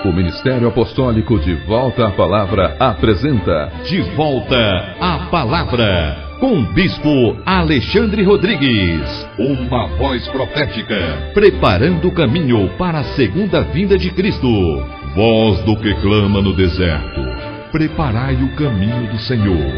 O Ministério Apostólico De Volta à Palavra apresenta De Volta à Palavra, com Bispo Alexandre Rodrigues. Uma voz profética, preparando o caminho para a segunda vinda de Cristo. Voz do que clama no deserto, preparai o caminho do Senhor.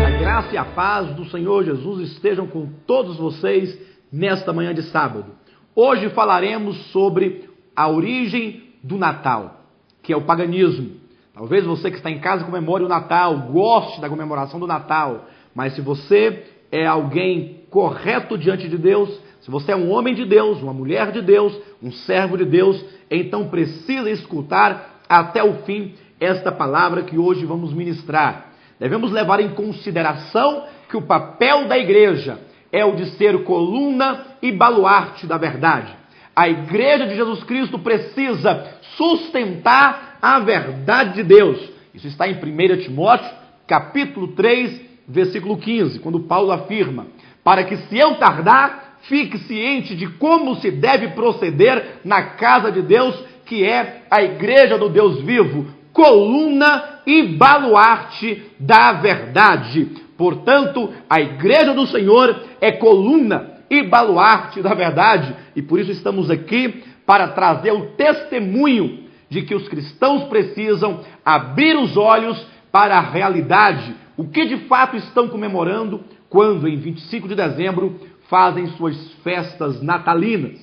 A graça e a paz do Senhor Jesus estejam com todos vocês nesta manhã de sábado. Hoje falaremos sobre a origem do Natal, que é o paganismo. Talvez você que está em casa comemore o Natal, goste da comemoração do Natal, mas se você é alguém correto diante de Deus, se você é um homem de Deus, uma mulher de Deus, um servo de Deus, então precisa escutar até o fim esta palavra que hoje vamos ministrar. Devemos levar em consideração que o papel da igreja é o de ser coluna e baluarte da verdade. A igreja de Jesus Cristo precisa sustentar a verdade de Deus. Isso está em 1 Timóteo, capítulo 3, versículo 15, quando Paulo afirma: para que se eu tardar, fique ciente de como se deve proceder na casa de Deus, que é a igreja do Deus vivo, coluna e baluarte da verdade. Portanto, a igreja do Senhor é coluna e baluarte da verdade, e por isso estamos aqui para trazer o testemunho de que os cristãos precisam abrir os olhos para a realidade, o que de fato estão comemorando quando em 25 de dezembro fazem suas festas natalinas.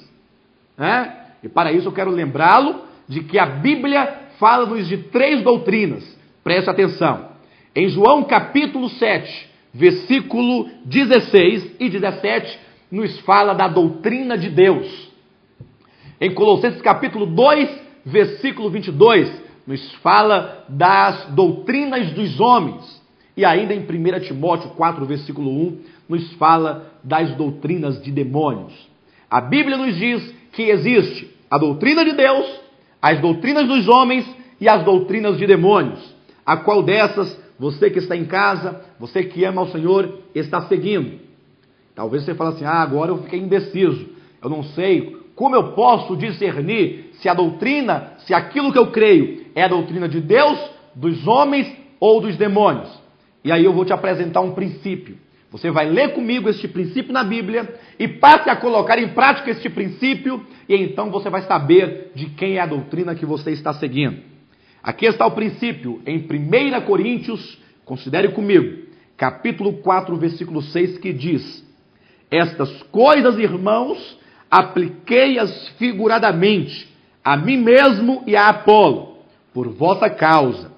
E para isso eu quero lembrá-lo de que a Bíblia fala-nos de 3 doutrinas. Preste atenção. Em João capítulo 7, versículo 16 e 17, nos fala da doutrina de Deus. Em Colossenses capítulo 2, versículo 22, nos fala das doutrinas dos homens. E ainda em 1 Timóteo 4, versículo 1, nos fala das doutrinas de demônios. A Bíblia nos diz que existe a doutrina de Deus, as doutrinas dos homens e as doutrinas de demônios. A qual dessas você que está em casa, você que ama ao Senhor, está seguindo? Talvez você fale assim: agora eu fiquei indeciso, eu não sei como eu posso discernir se a doutrina, se aquilo que eu creio é a doutrina de Deus, dos homens ou dos demônios. E aí eu vou te apresentar um princípio. Você vai ler comigo este princípio na Bíblia e passe a colocar em prática este princípio, e então você vai saber de quem é a doutrina que você está seguindo. Aqui está o princípio em 1 Coríntios, considere comigo, capítulo 4, versículo 6, que diz: estas coisas, irmãos, apliquei-as figuradamente a mim mesmo e a Apolo, por vossa causa,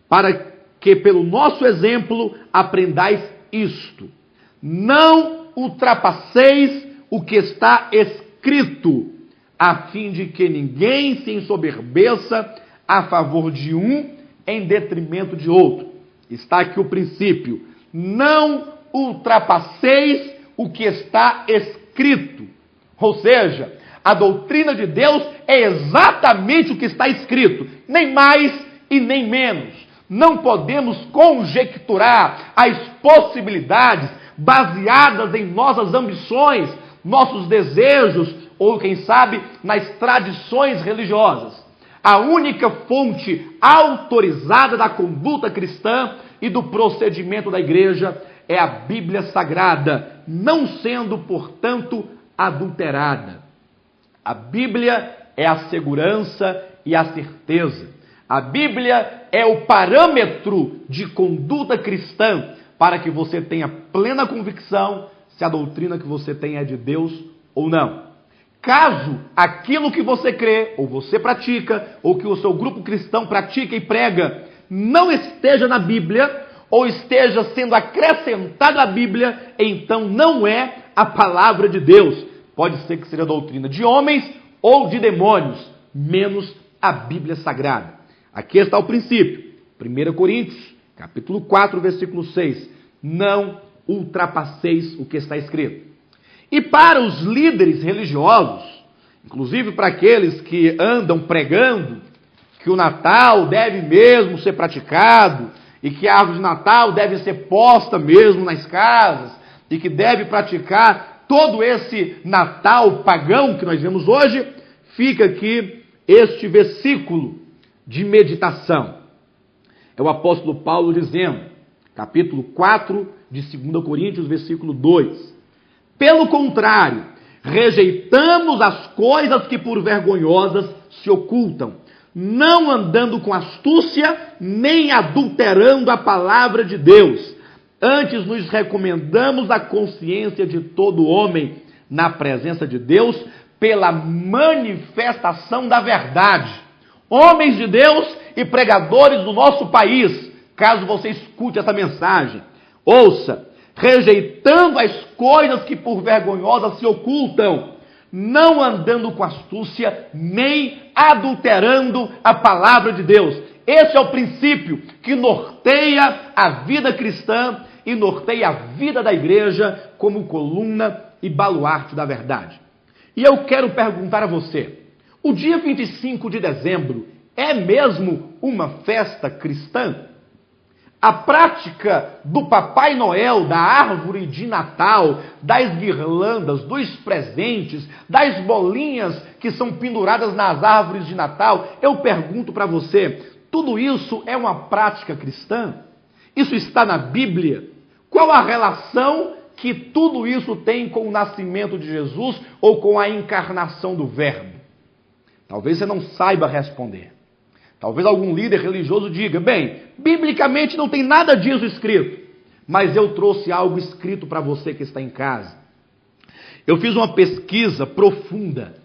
para que pelo nosso exemplo aprendais isto: não ultrapasseis o que está escrito, a fim de que ninguém se ensoberbeça a favor de um em detrimento de outro. Está aqui o princípio: não ultrapasseis o que está escrito. Ou seja, a doutrina de Deus é exatamente o que está escrito, nem mais e nem menos. Não podemos conjecturar as possibilidades baseadas em nossas ambições, nossos desejos ou, quem sabe, nas tradições religiosas. A única fonte autorizada da conduta cristã e do procedimento da igreja é a Bíblia Sagrada, não sendo, portanto, adulterada. A Bíblia é a segurança e a certeza. A Bíblia é o parâmetro de conduta cristã para que você tenha plena convicção se a doutrina que você tem é de Deus ou não. Caso aquilo que você crê, ou você pratica, ou que o seu grupo cristão pratica e prega, não esteja na Bíblia, ou esteja sendo acrescentado à Bíblia, então não é a palavra de Deus. Pode ser que seja a doutrina de homens ou de demônios, menos a Bíblia Sagrada. Aqui está o princípio. 1 Coríntios, capítulo 4, versículo 6. Não ultrapasseis o que está escrito. E para os líderes religiosos, inclusive para aqueles que andam pregando que o Natal deve mesmo ser praticado, e que a árvore de Natal deve ser posta mesmo nas casas, e que deve praticar todo esse Natal pagão que nós vemos hoje, fica aqui este versículo de meditação. É o apóstolo Paulo dizendo, capítulo 4 de 2 Coríntios, versículo 2. Pelo contrário, rejeitamos as coisas que por vergonhosas se ocultam, não andando com astúcia, nem adulterando a palavra de Deus. Antes nos recomendamos a consciência de todo homem na presença de Deus pela manifestação da verdade. Homens de Deus e pregadores do nosso país, caso você escute essa mensagem, ouça, rejeitando as coisas que por vergonhosas se ocultam, não andando com astúcia, nem adulterando a palavra de Deus. Esse é o princípio que norteia a vida cristã e norteia a vida da igreja como coluna e baluarte da verdade. E eu quero perguntar a você, o dia 25 de dezembro é mesmo uma festa cristã? A prática do Papai Noel, da árvore de Natal, das guirlandas, dos presentes, das bolinhas que são penduradas nas árvores de Natal, eu pergunto para você, tudo isso é uma prática cristã? Isso está na Bíblia? Qual a relação que tudo isso tem com o nascimento de Jesus ou com a encarnação do Verbo? Talvez você não saiba responder. Talvez algum líder religioso diga, bem, biblicamente não tem nada disso escrito, mas eu trouxe algo escrito para você que está em casa. Eu fiz uma pesquisa profunda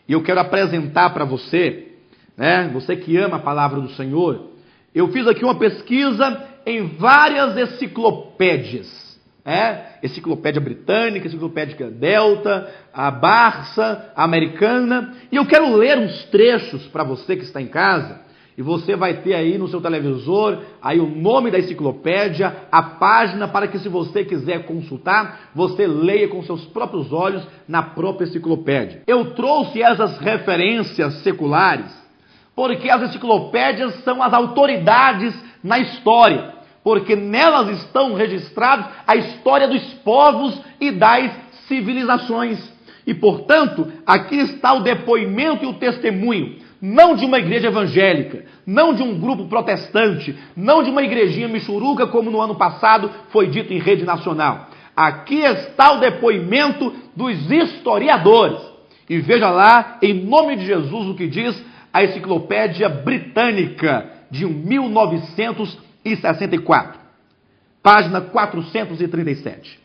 e eu quero apresentar para você, né, você que ama a palavra do Senhor, eu fiz aqui uma pesquisa em várias enciclopédias. Enciclopédia britânica, enciclopédia delta, a Barça, a americana, e eu quero ler uns trechos para você que está em casa, e você vai ter aí no seu televisor, aí o nome da enciclopédia, a página, para que se você quiser consultar, você leia com seus próprios olhos na própria enciclopédia. Eu trouxe essas referências seculares, porque as enciclopédias são as autoridades na história, porque nelas estão registrados a história dos povos e das civilizações. E, portanto, aqui está o depoimento e o testemunho, não de uma igreja evangélica, não de um grupo protestante, não de uma igrejinha michuruca, como no ano passado foi dito em rede nacional. Aqui está o depoimento dos historiadores. E veja lá, em nome de Jesus, o que diz a Enciclopédia Britânica de 1964, página 437.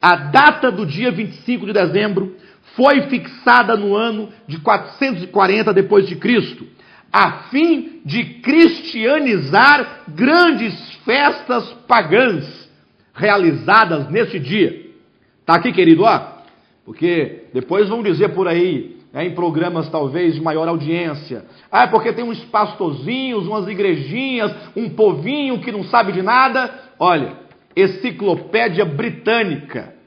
A data do dia 25 de dezembro foi fixada no ano de 440 depois de Cristo, a fim de cristianizar grandes festas pagãs realizadas neste dia. Tá aqui, querido, ó, porque depois vão dizer por aí, em programas talvez de maior audiência, porque tem uns pastorzinhos, umas igrejinhas, um povinho que não sabe de nada. Olha, Enciclopédia Britânica,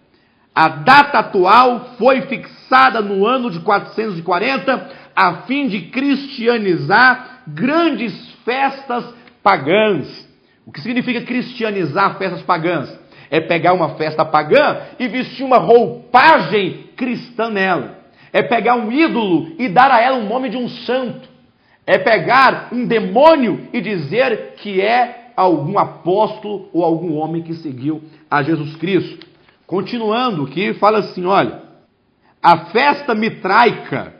a data atual foi fixada no ano de 440, a fim de cristianizar grandes festas pagãs. O que significa cristianizar festas pagãs? É pegar uma festa pagã e vestir uma roupagem cristã nela. É pegar um ídolo e dar a ela o nome de um santo. É pegar um demônio e dizer que é algum apóstolo ou algum homem que seguiu a Jesus Cristo. Continuando, que fala assim, olha, a festa mitraica,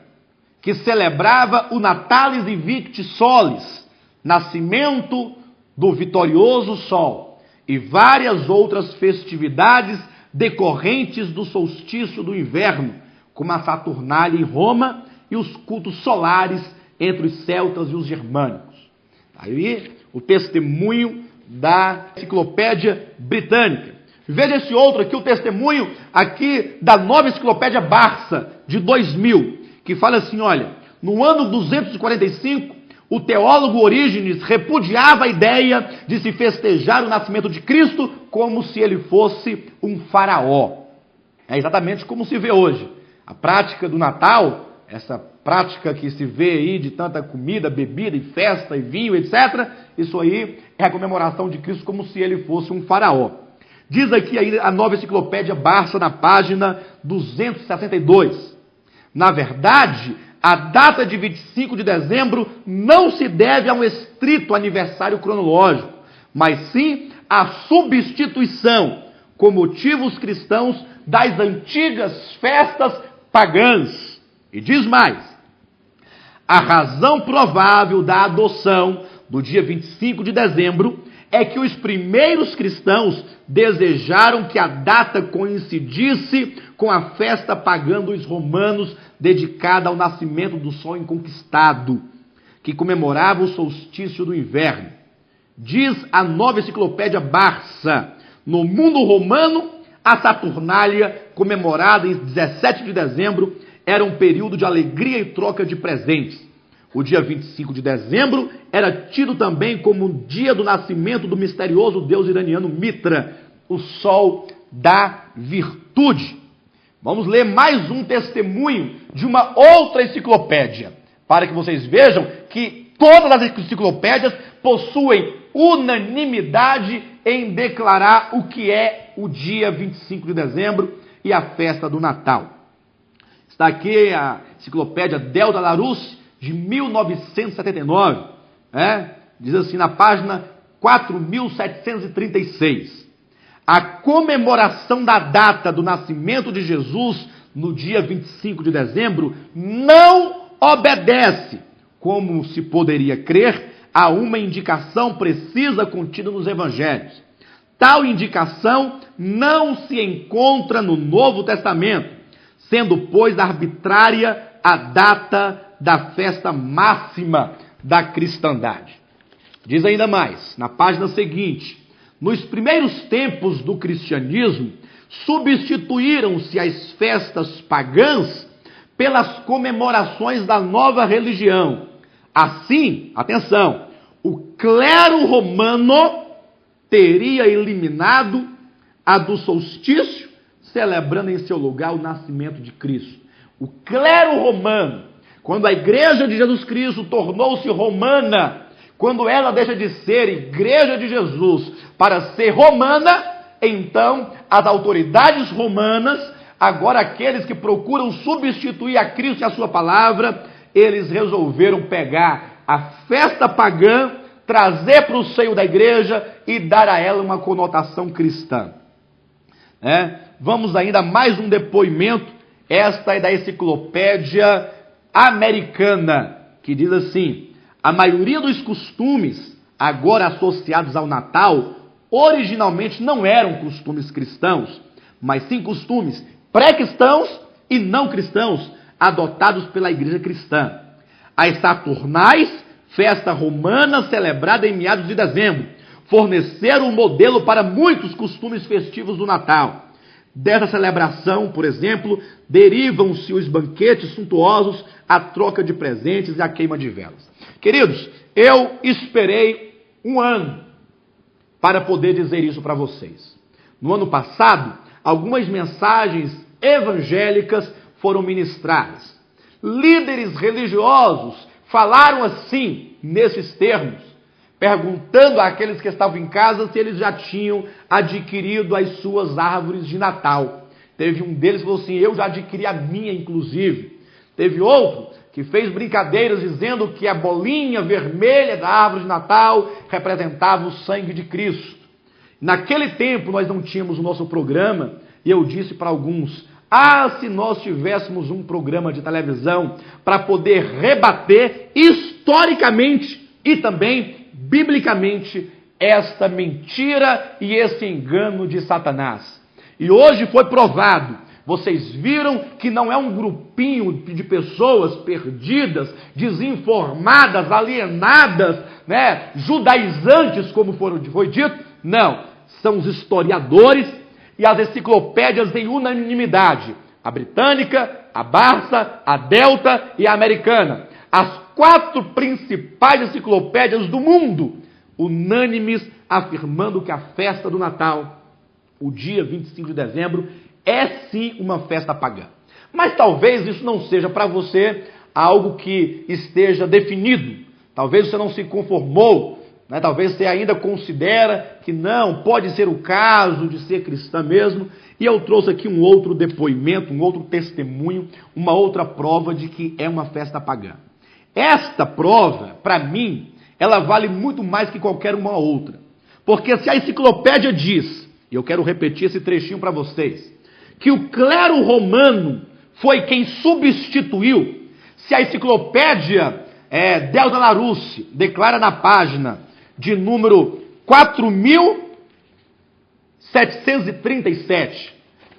que celebrava o Natalis Invicti Solis, nascimento do vitorioso sol, e várias outras festividades decorrentes do solstício do inverno, como a Saturnália em Roma e os cultos solares entre os celtas e os germânicos. Aí o testemunho da Enciclopédia Britânica. Veja esse outro aqui, o testemunho aqui da nova Enciclopédia Barça, de 2000, que fala assim, olha, no ano 245, o teólogo Orígenes repudiava a ideia de se festejar o nascimento de Cristo como se ele fosse um faraó. É exatamente como se vê hoje. A prática do Natal, essa prática que se vê aí de tanta comida, bebida e festa e vinho, etc., isso aí é a comemoração de Cristo como se ele fosse um faraó. Diz aqui a nova Enciclopédia Barça, na página 262. Na verdade, A data de 25 de dezembro não se deve a um estrito aniversário cronológico, mas sim à substituição, com motivos cristãos, das antigas festas pagãs. E diz mais: a razão provável da adoção do dia 25 de dezembro é que os primeiros cristãos desejaram que a data coincidisse com a festa pagã dos romanos dedicada ao nascimento do sol inconquistado, que comemorava o solstício do inverno. Diz a Nova Enciclopédia Barça: no mundo romano, a Saturnália, comemorada em 17 de dezembro, era um período de alegria e troca de presentes. O dia 25 de dezembro era tido também como o dia do nascimento do misterioso deus iraniano Mitra, o sol da virtude. Vamos ler mais um testemunho de uma outra enciclopédia, para que vocês vejam que todas as enciclopédias possuem unanimidade em declarar o que é o dia 25 de dezembro e a festa do Natal. Está aqui a enciclopédia Delta Larousse, de 1979, diz assim na página 4736. A comemoração da data do nascimento de Jesus no dia 25 de dezembro não obedece, como se poderia crer, a uma indicação precisa contida nos evangelhos. Tal indicação não se encontra no Novo Testamento, sendo, pois, arbitrária a data da festa máxima da cristandade. Diz ainda mais, na página seguinte: nos primeiros tempos do cristianismo, substituíram-se as festas pagãs pelas comemorações da nova religião. Assim, atenção, o clero romano teria eliminado a do solstício, celebrando em seu lugar o nascimento de Cristo. O clero romano, quando a igreja de Jesus Cristo tornou-se romana, quando ela deixa de ser igreja de Jesus para ser romana, então as autoridades romanas, agora aqueles que procuram substituir a Cristo e a sua palavra, eles resolveram pegar a festa pagã, trazer para o seio da igreja e dar a ela uma conotação cristã. Vamos ainda a mais um depoimento. Esta é da Enciclopédia Americana, que diz assim: a maioria dos costumes agora associados ao Natal originalmente não eram costumes cristãos, mas sim costumes pré-cristãos e não cristãos adotados pela igreja cristã. As Saturnais, festa romana celebrada em meados de dezembro, forneceram um modelo para muitos costumes festivos do Natal. Dessa celebração, por exemplo, derivam-se os banquetes suntuosos, a troca de presentes e a queima de velas. Queridos, eu esperei um ano para poder dizer isso para vocês. No ano passado, algumas mensagens evangélicas foram ministradas. Líderes religiosos falaram assim, nesses termos, perguntando àqueles que estavam em casa se eles já tinham adquirido as suas árvores de Natal. Teve um deles que falou assim: eu já adquiri a minha, inclusive. Teve outro que fez brincadeiras dizendo que a bolinha vermelha da árvore de Natal representava o sangue de Cristo. Naquele tempo nós não tínhamos o nosso programa, e eu disse para alguns: se nós tivéssemos um programa de televisão para poder rebater historicamente e também biblicamente esta mentira e esse engano de Satanás. E hoje foi provado. Vocês viram que não é um grupinho de pessoas perdidas, desinformadas, alienadas, judaizantes, como foi dito? Não, são os historiadores e as enciclopédias em unanimidade. A britânica, a Barça, a Delta e a americana. As 4 principais enciclopédias do mundo, unânimes, afirmando que a festa do Natal, o dia 25 de dezembro, é sim uma festa pagã. Mas talvez isso não seja para você algo que esteja definido. Talvez você não se conformou né? Talvez você ainda considera que não, pode ser o caso de ser cristã mesmo. E eu trouxe aqui um outro depoimento, um outro testemunho, uma outra prova de que é uma festa pagã. Esta prova, para mim, ela vale muito mais que qualquer uma outra. Porque se a enciclopédia diz, e eu quero repetir esse trechinho para vocês, que o clero romano foi quem substituiu, se a enciclopédia Delta Larousse declara na página de número 4.737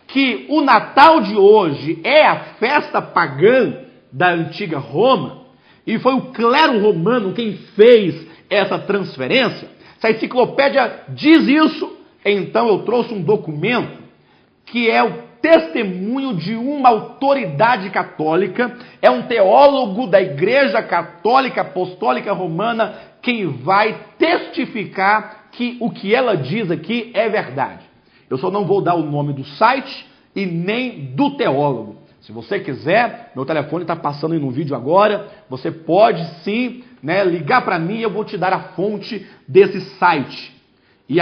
que o Natal de hoje é a festa pagã da antiga Roma, e foi o clero romano quem fez essa transferência, se a enciclopédia diz isso, então eu trouxe um documento que é o testemunho de uma autoridade católica, é um teólogo da Igreja Católica Apostólica Romana quem vai testificar que o que ela diz aqui é verdade. Eu só não vou dar o nome do site e nem do teólogo. Se você quiser, meu telefone está passando aí no vídeo agora, você pode sim, né, ligar para mim e eu vou te dar a fonte desse site. E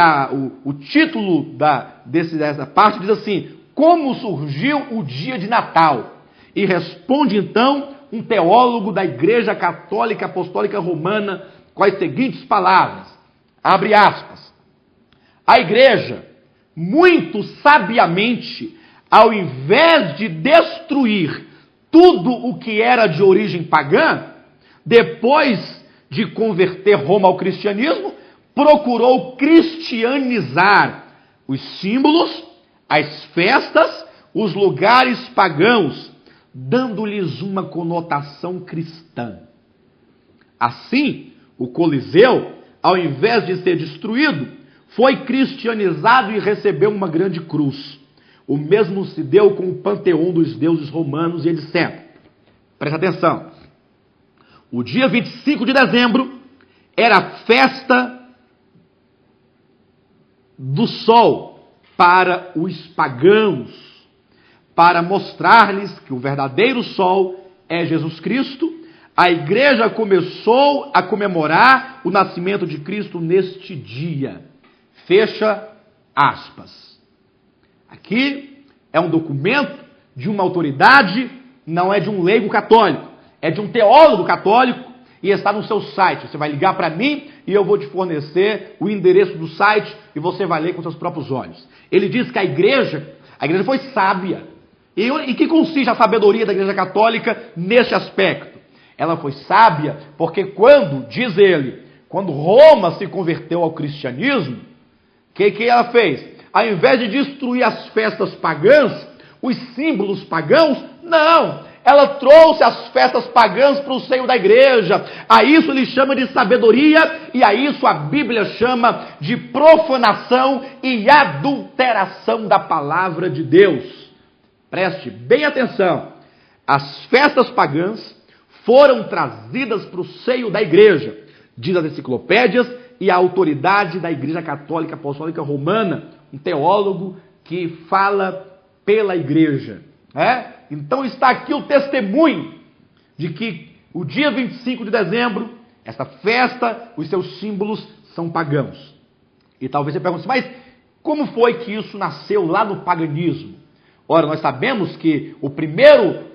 o título dessa parte diz assim: como surgiu o dia de Natal? E responde então um teólogo da Igreja Católica Apostólica Romana com as seguintes palavras, abre aspas: a Igreja, muito sabiamente, ao invés de destruir tudo o que era de origem pagã, depois de converter Roma ao cristianismo, procurou cristianizar os símbolos, as festas, os lugares pagãos, dando-lhes uma conotação cristã. Assim, o Coliseu, ao invés de ser destruído, foi cristianizado e recebeu uma grande cruz. O mesmo se deu com o panteão dos deuses romanos e etc. Presta atenção. O dia 25 de dezembro era a festa do sol para os pagãos, para mostrar-lhes que o verdadeiro sol é Jesus Cristo. A igreja começou a comemorar o nascimento de Cristo neste dia. Fecha aspas. Aqui é um documento de uma autoridade, não é de um leigo católico, é de um teólogo católico e está no seu site. Você vai ligar para mim e eu vou te fornecer o endereço do site e você vai ler com seus próprios olhos. Ele diz que a igreja foi sábia. E que consiste a sabedoria da Igreja Católica neste aspecto? Ela foi sábia porque diz ele, quando Roma se converteu ao cristianismo, o que ela fez? Ao invés de destruir as festas pagãs, os símbolos pagãos, não. Ela trouxe as festas pagãs para o seio da igreja. A isso ele chama de sabedoria e a isso a Bíblia chama de profanação e adulteração da palavra de Deus. Preste bem atenção. As festas pagãs foram trazidas para o seio da igreja, diz as enciclopédias e a autoridade da Igreja Católica Apostólica Romana, um teólogo que fala pela igreja. Então está aqui o testemunho de que o dia 25 de dezembro, essa festa, os seus símbolos são pagãos. E talvez você pergunte, mas como foi que isso nasceu lá no paganismo? Ora, nós sabemos que o primeiro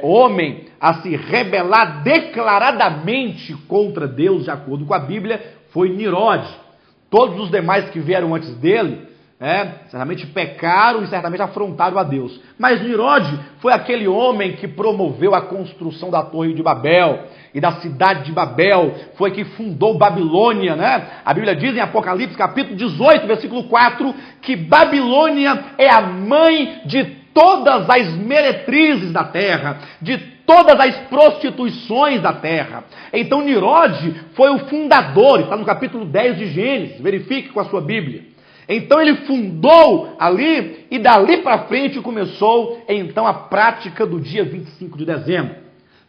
homem a se rebelar declaradamente contra Deus, de acordo com a Bíblia, foi Nirode. Todos os demais que vieram antes dele, certamente pecaram e certamente afrontaram a Deus. Mas Nirode foi aquele homem que promoveu a construção da Torre de Babel e da cidade de Babel, foi que fundou Babilônia, A Bíblia diz em Apocalipse capítulo 18, versículo 4, que Babilônia é a mãe de todas as meretrizes da terra, de todas as prostituições da terra. Então Nirode foi o fundador, está no capítulo 10 de Gênesis, verifique com a sua Bíblia. Então ele fundou ali e dali para frente começou então a prática do dia 25 de dezembro.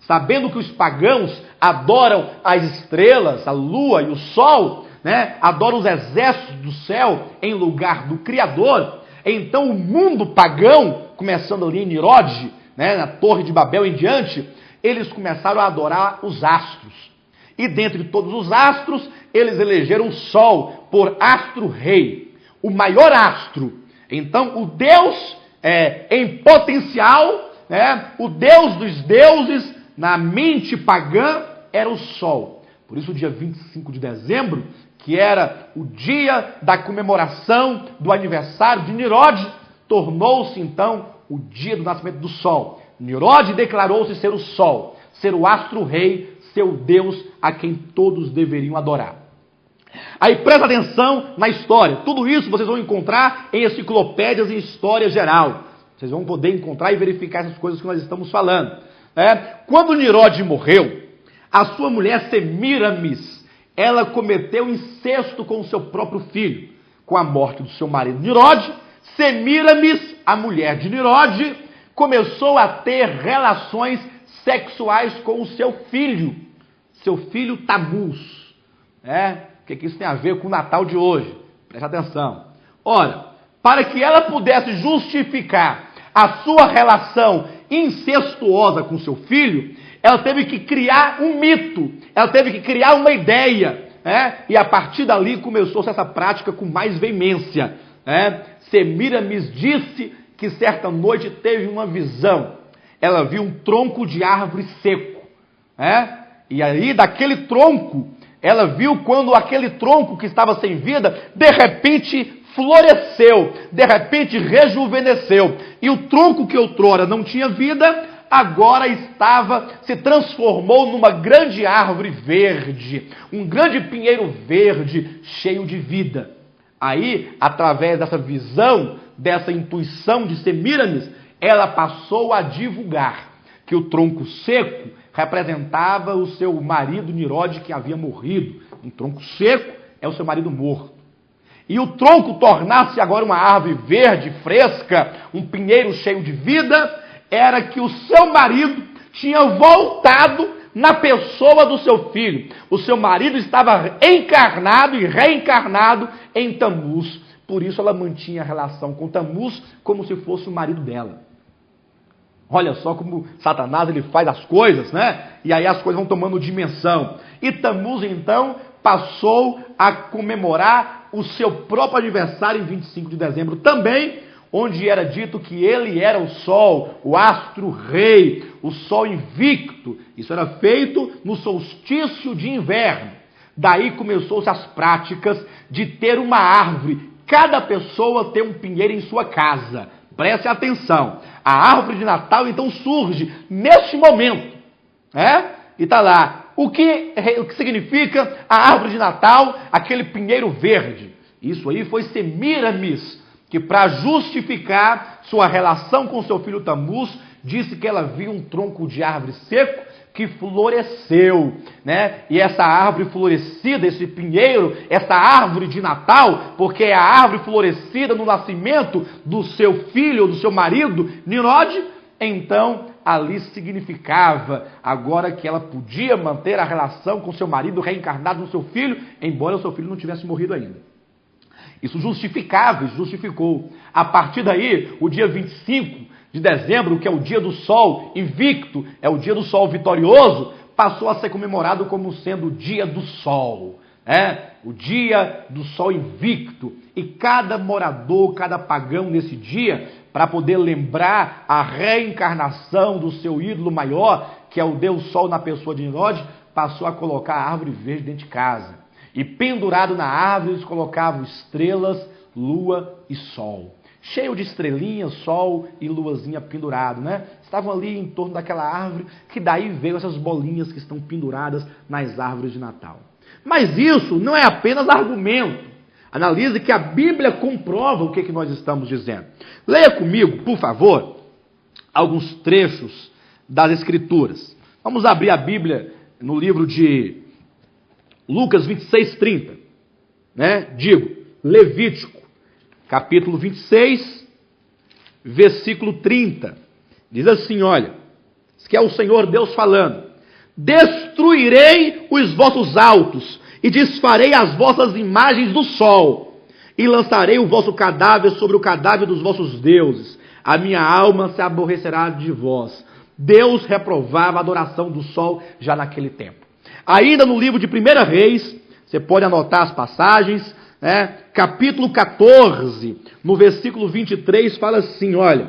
Sabendo que os pagãos adoram as estrelas, a lua e o sol, adoram os exércitos do céu em lugar do Criador, então o mundo pagão, começando ali em Nirode, na Torre de Babel em diante, eles começaram a adorar os astros. E dentre todos os astros, eles elegeram o Sol por astro-rei, o maior astro. Então, o Deus em potencial, né, o Deus dos deuses, na mente pagã, era o Sol. Por isso, o dia 25 de dezembro, que era o dia da comemoração do aniversário de Nimrod, tornou-se, então, o dia do nascimento do Sol. Nimrod declarou-se ser o Sol, ser o astro-rei, seu Deus a quem todos deveriam adorar. Aí presta atenção na história. Tudo isso vocês vão encontrar em enciclopédias e história geral. Vocês vão poder encontrar e verificar essas coisas que nós estamos falando. Quando Nimrod morreu, a sua mulher Semiramis, ela cometeu incesto com o seu próprio filho. Com a morte do seu marido Nimrod, Semiramis, a mulher de Nimrod, começou a ter relações sexuais com o seu filho Tamuz. O que isso tem a ver com o Natal de hoje? Preste atenção. Ora, para que ela pudesse justificar a sua relação incestuosa com seu filho, ela teve que criar um mito, ela teve que criar uma ideia, e a partir dali começou essa prática com mais veemência. Semiramis disse que certa noite teve uma visão. Ela viu um tronco de árvore seco, e aí daquele tronco, ela viu quando aquele tronco que estava sem vida, de repente floresceu, de repente rejuvenesceu, e o tronco que outrora não tinha vida, agora se transformou numa grande árvore verde, um grande pinheiro verde, cheio de vida. Aí, através dessa visão, dessa intuição de Semiramis, ela passou a divulgar que o tronco seco representava o seu marido Nimrod, que havia morrido. Um tronco seco é o seu marido morto. E o tronco tornasse agora uma árvore verde, fresca, um pinheiro cheio de vida, era que o seu marido tinha voltado na pessoa do seu filho. O seu marido estava encarnado e reencarnado em Tamuz. Por isso ela mantinha a relação com Tamuz como se fosse o marido dela. Olha só como Satanás ele faz as coisas, E aí as coisas vão tomando dimensão. E Tamuz, então, passou a comemorar o seu próprio aniversário em 25 de dezembro também, onde era dito que ele era o Sol, o astro-rei, o Sol invicto. Isso era feito no solstício de inverno. Daí começou-se as práticas de ter uma árvore, cada pessoa ter um pinheiro em sua casa. Preste atenção. A árvore de Natal, então, surge neste momento. E está lá. O que significa a árvore de Natal? Aquele pinheiro verde. Isso aí foi Semiramis, que para justificar sua relação com seu filho Tamuz, disse que ela viu um tronco de árvore seco que floresceu, E essa árvore florescida, esse pinheiro, essa árvore de Natal, porque é a árvore florescida no nascimento do seu filho, do seu marido, Nimrod, então ali significava agora que ela podia manter a relação com seu marido reencarnado no seu filho, embora o seu filho não tivesse morrido ainda. Isso justificou. A partir daí, o dia 25 de dezembro, que é o dia do Sol invicto, é o dia do Sol vitorioso, passou a ser comemorado como sendo o dia do Sol. O dia do Sol invicto. E cada morador, cada pagão nesse dia, para poder lembrar a reencarnação do seu ídolo maior, que é o Deus Sol na pessoa de Nimrod, passou a colocar a árvore verde dentro de casa. E pendurado na árvore, eles colocavam estrelas, lua e sol. Cheio de estrelinhas, sol e luazinha pendurado, Estavam ali em torno daquela árvore, que daí veio essas bolinhas que estão penduradas nas árvores de Natal. Mas isso não é apenas argumento. Analise que a Bíblia comprova o que nós estamos dizendo. Leia comigo, por favor, alguns trechos das Escrituras. Vamos abrir a Bíblia no livro de Lucas 26:30. Levítico, capítulo 26, versículo 30. Diz assim, olha, isso que é o Senhor Deus falando. Destruirei os vossos altos e desfarei as vossas imagens do sol e lançarei o vosso cadáver sobre o cadáver dos vossos deuses. A minha alma se aborrecerá de vós. Deus reprovava a adoração do sol já naquele tempo. Ainda no livro de 1 Reis, você pode anotar as passagens, né? Capítulo 14, no versículo 23, fala assim, olha,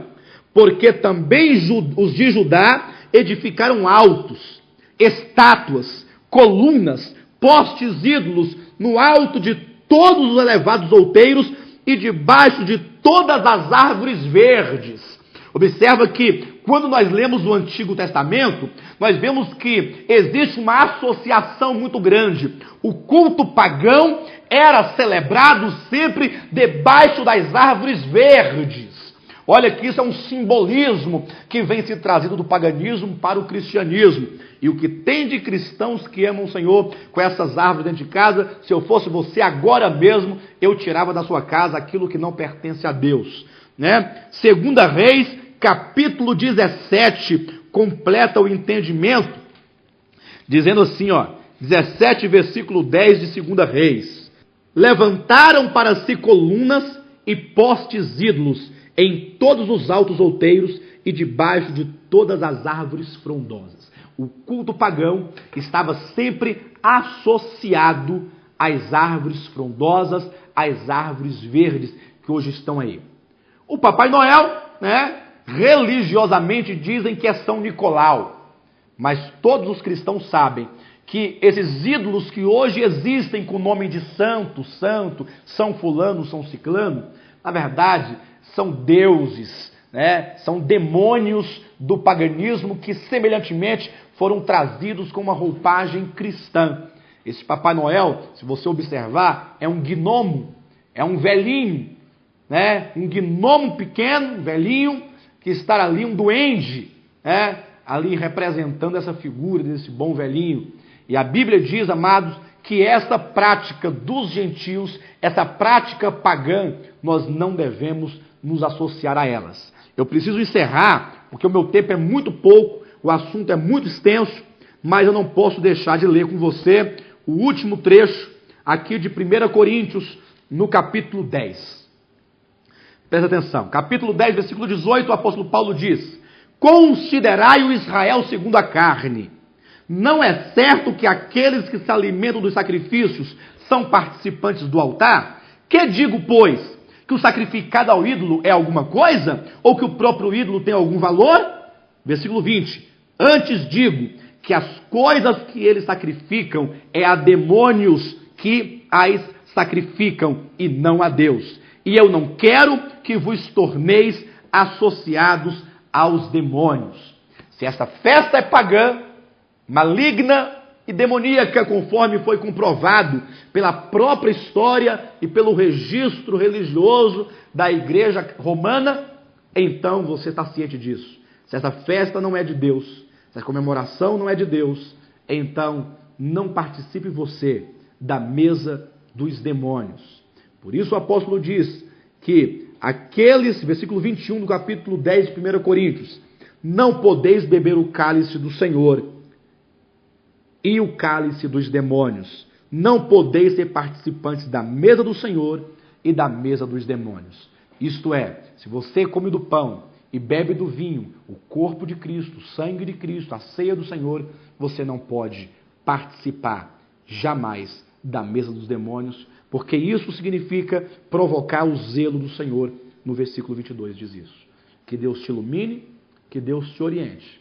porque também os de Judá edificaram altos, estátuas, colunas, postes ídolos, no alto de todos os elevados outeiros e debaixo de todas as árvores verdes. Observa que, quando nós lemos o Antigo Testamento, nós vemos que existe uma associação muito grande. O culto pagão era celebrado sempre debaixo das árvores verdes. Olha que isso é um simbolismo que vem se trazido do paganismo para o cristianismo. E o que tem de cristãos que amam o Senhor com essas árvores dentro de casa, se eu fosse você agora mesmo, eu tirava da sua casa aquilo que não pertence a Deus. Né? 2 Reis, capítulo 17, completa o entendimento, dizendo assim, 17, versículo 10 de 2 Reis. Levantaram para si colunas e postes ídolos em todos os altos outeiros e debaixo de todas as árvores frondosas. O culto pagão estava sempre associado às árvores frondosas, às árvores verdes que hoje estão aí. O Papai Noel, né, religiosamente dizem que é São Nicolau, mas todos os cristãos sabem que esses ídolos que hoje existem com o nome de santo, São Fulano, São Ciclano, na verdade são deuses, né? São demônios do paganismo que semelhantemente foram trazidos com uma roupagem cristã. Esse Papai Noel, se você observar, é um gnomo, é um velhinho, né? Um gnomo pequeno, velhinho, que está ali, um duende, né? Ali representando essa figura desse bom velhinho. E a Bíblia diz, amados, que essa prática dos gentios, essa prática pagã, nós não devemos nos associar a elas. Eu preciso encerrar, porque o meu tempo é muito pouco, o assunto é muito extenso, mas eu não posso deixar de ler com você o último trecho aqui de 1 Coríntios, no capítulo 10. Presta atenção, capítulo 10, versículo 18, o apóstolo Paulo diz: considerai o Israel segundo a carne. Não é certo que aqueles que se alimentam dos sacrifícios são participantes do altar? Que digo, pois? Que o sacrificado ao ídolo é alguma coisa? Ou que o próprio ídolo tem algum valor? Versículo 20. Antes digo que as coisas que eles sacrificam é a demônios que as sacrificam e não a Deus. E eu não quero que vos torneis associados aos demônios. Se esta festa é pagã, maligna e demoníaca, conforme foi comprovado pela própria história e pelo registro religioso da igreja romana, então você está ciente disso. Se essa festa não é de Deus, se a comemoração não é de Deus, então não participe você da mesa dos demônios. Por isso o apóstolo diz que aqueles, versículo 21 do capítulo 10 de 1 Coríntios, não podeis beber o cálice do Senhor e o cálice dos demônios. Não podeis ser participantes da mesa do Senhor e da mesa dos demônios. Isto é, se você come do pão e bebe do vinho, o corpo de Cristo, o sangue de Cristo, a ceia do Senhor, você não pode participar jamais da mesa dos demônios, porque isso significa provocar o zelo do Senhor. No versículo 22 diz isso. Que Deus te ilumine, que Deus te oriente.